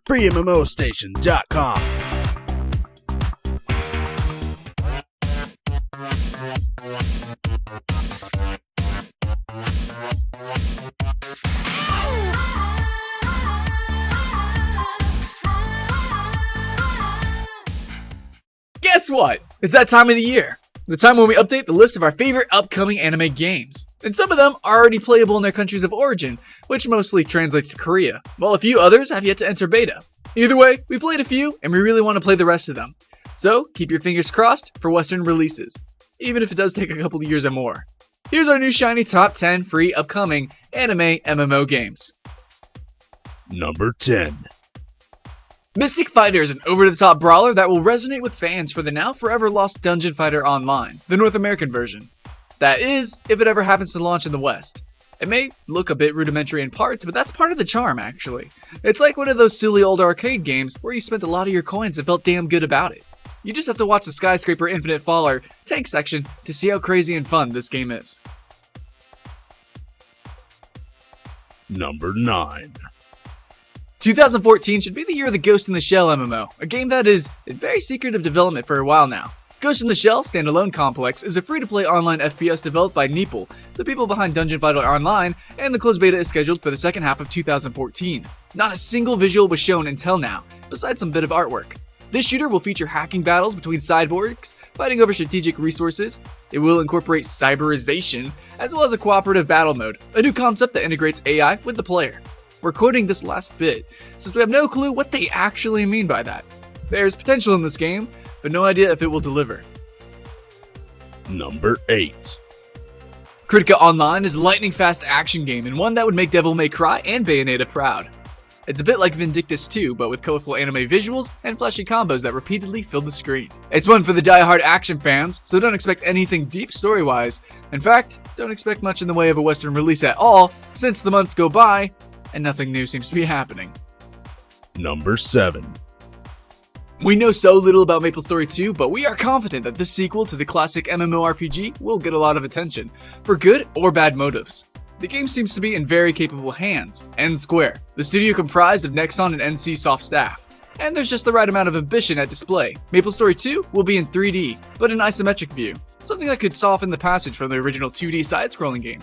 freemmmostation.com. Guess what? It's that time of the year. The time when we update the list of our favorite upcoming anime games. And some of them are already playable in their countries of origin, which mostly translates to Korea, while a few others have yet to enter beta. Either way, we played a few, and we really want to play the rest of them. So, keep your fingers crossed for Western releases, even if it does take a couple of years or more. Here's our new shiny top 10 free upcoming anime MMO games. Number 10. Mystic Fighter is an over-the-top brawler that will resonate with fans for the now forever lost Dungeon Fighter Online, the North American version. That is, if it ever happens to launch in the West. It may look a bit rudimentary in parts, but that's part of the charm, actually. It's like one of those silly old arcade games where you spent a lot of your coins and felt damn good about it. You just have to watch the Skyscraper Infinite Faller tank section to see how crazy and fun this game is. Number 9. 2014 should be the year of the Ghost in the Shell MMO, a game that is in very secretive development for a while now. Ghost in the Shell Standalone Complex is a free-to-play online FPS developed by Neeple, the people behind Dungeon Fighter Online, and the closed beta is scheduled for the second half of 2014. Not a single visual was shown until now, besides some bit of artwork. This shooter will feature hacking battles between cyborgs, fighting over strategic resources. It will incorporate cyberization, as well as a cooperative battle mode, a new concept that integrates AI with the player. We're quoting this last bit, since we have no clue what they actually mean by that. There's potential in this game, but no idea if it will deliver. Number 8. Critica Online is a lightning-fast action game and one that would make Devil May Cry and Bayonetta proud. It's a bit like Vindictus 2, but with colorful anime visuals and flashy combos that repeatedly fill the screen. It's one for the die-hard action fans, so don't expect anything deep story-wise. In fact, don't expect much in the way of a Western release at all, since the months go by and nothing new seems to be happening. Number 7. We know so little about MapleStory 2, but we are confident that this sequel to the classic MMORPG will get a lot of attention, for good or bad motives. The game seems to be in very capable hands, N Square, the studio comprised of Nexon and NCSoft staff. And there's just the right amount of ambition at display. MapleStory 2 will be in 3D, but in isometric view, something that could soften the passage from the original 2D side-scrolling game.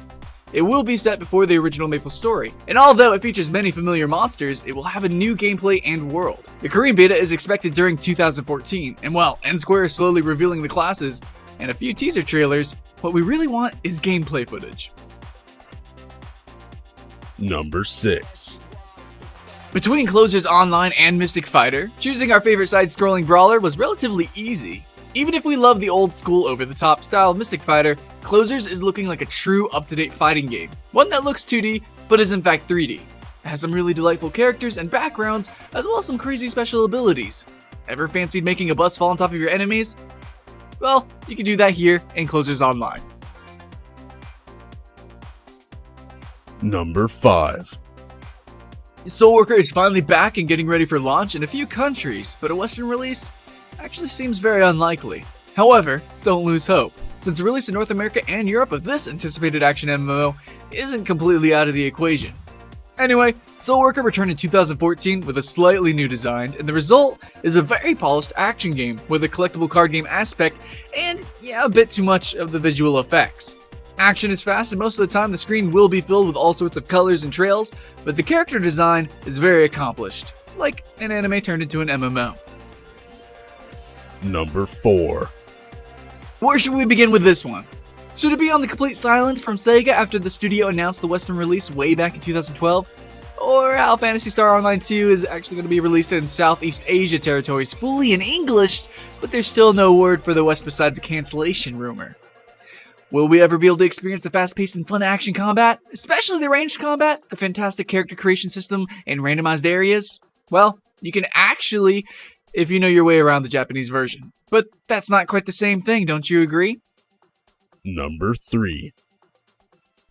It will be set before the original MapleStory, and although it features many familiar monsters, it will have a new gameplay and world. The Korean beta is expected during 2014, and while N Square is slowly revealing the classes and a few teaser trailers, what we really want is gameplay footage. Number 6. Between Closers Online and Mystic Fighter, choosing our favorite side-scrolling brawler was relatively easy. Even if we love the old-school over-the-top style of Mystic Fighter, Closers is looking like a true up-to-date fighting game. One that looks 2D, but is in fact 3D. It has some really delightful characters and backgrounds, as well as some crazy special abilities. Ever fancied making a bus fall on top of your enemies? Well, you can do that here in Closers Online. Number 5. Soul Worker is finally back and getting ready for launch in a few countries, but a Western release actually seems very unlikely. However, don't lose hope, since a release in North America and Europe of this anticipated action MMO isn't completely out of the equation. Anyway, Soul Worker returned in 2014 with a slightly new design, and the result is a very polished action game with a collectible card game aspect and, yeah, a bit too much of the visual effects. Action is fast, and most of the time the screen will be filled with all sorts of colors and trails, but the character design is very accomplished, like an anime turned into an MMO. Number 4. Where should we begin with this one? Should it be on the complete silence from Sega after the studio announced the Western release way back in 2012? Or how Phantasy Star Online 2 is actually going to be released in Southeast Asia territories fully in English, but there's still no word for the West besides a cancellation rumor? Will we ever be able to experience the fast-paced and fun action combat, especially the ranged combat, the fantastic character creation system, and randomized areas? Well, you can actually, if you know your way around the Japanese version. But that's not quite the same thing, don't you agree? Number 3.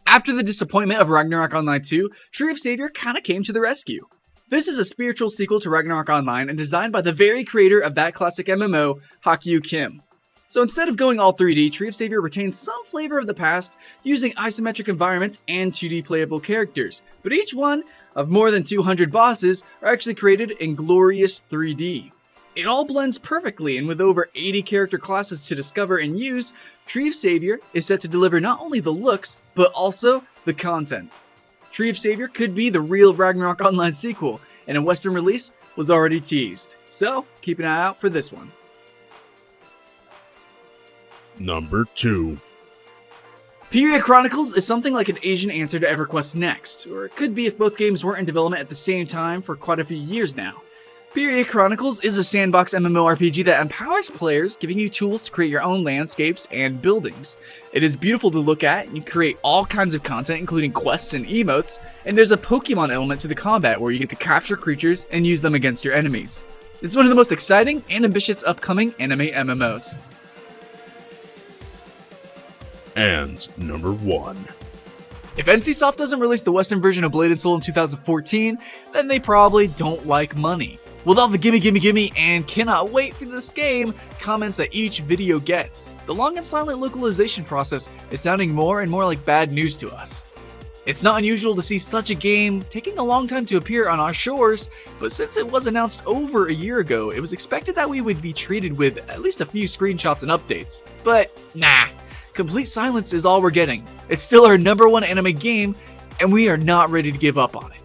After the disappointment of Ragnarok Online 2, Tree of Savior kinda came to the rescue. This is a spiritual sequel to Ragnarok Online and designed by the very creator of that classic MMO, Hakyu Kim. So instead of going all 3D, Tree of Savior retains some flavor of the past, using isometric environments and 2D playable characters, but each one of more than 200 bosses are actually created in glorious 3D. It all blends perfectly, and with over 80 character classes to discover and use, Tree of Savior is set to deliver not only the looks, but also the content. Tree of Savior could be the real Ragnarok Online sequel, and a Western release was already teased, so keep an eye out for this one. Number 2. Period Chronicles is something like an Asian answer to EverQuest Next, or it could be if both games weren't in development at the same time for quite a few years now. Period Chronicles is a sandbox MMORPG that empowers players, giving you tools to create your own landscapes and buildings. It is beautiful to look at, and you create all kinds of content including quests and emotes, and there's a Pokemon element to the combat where you get to capture creatures and use them against your enemies. It's one of the most exciting and ambitious upcoming anime MMOs. And number 1. If NCSoft doesn't release the Western version of Blade & Soul in 2014, then they probably don't like money. With all the gimme and cannot wait for this game comments that each video gets, the long and silent localization process is sounding more and more like bad news to us. It's not unusual to see such a game taking a long time to appear on our shores, but since it was announced over a year ago, it was expected that we would be treated with at least a few screenshots and updates. But nah, complete silence is all we're getting. It's still our #1 anime game, and we are not ready to give up on it.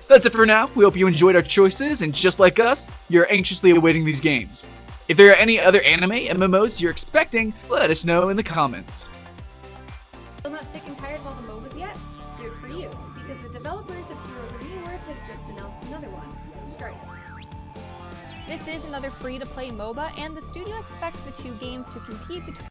That's it for now. We hope you enjoyed our choices, and just like us, you're anxiously awaiting these games. If there are any other anime MMOs you're expecting, let us know in the comments. Still not sick and tired of all the MOBAs yet? Good for you, because the developers of Heroes of Newerth has just announced another one, Strike. This is another free-to-play MOBA, and the studio expects the two games to compete between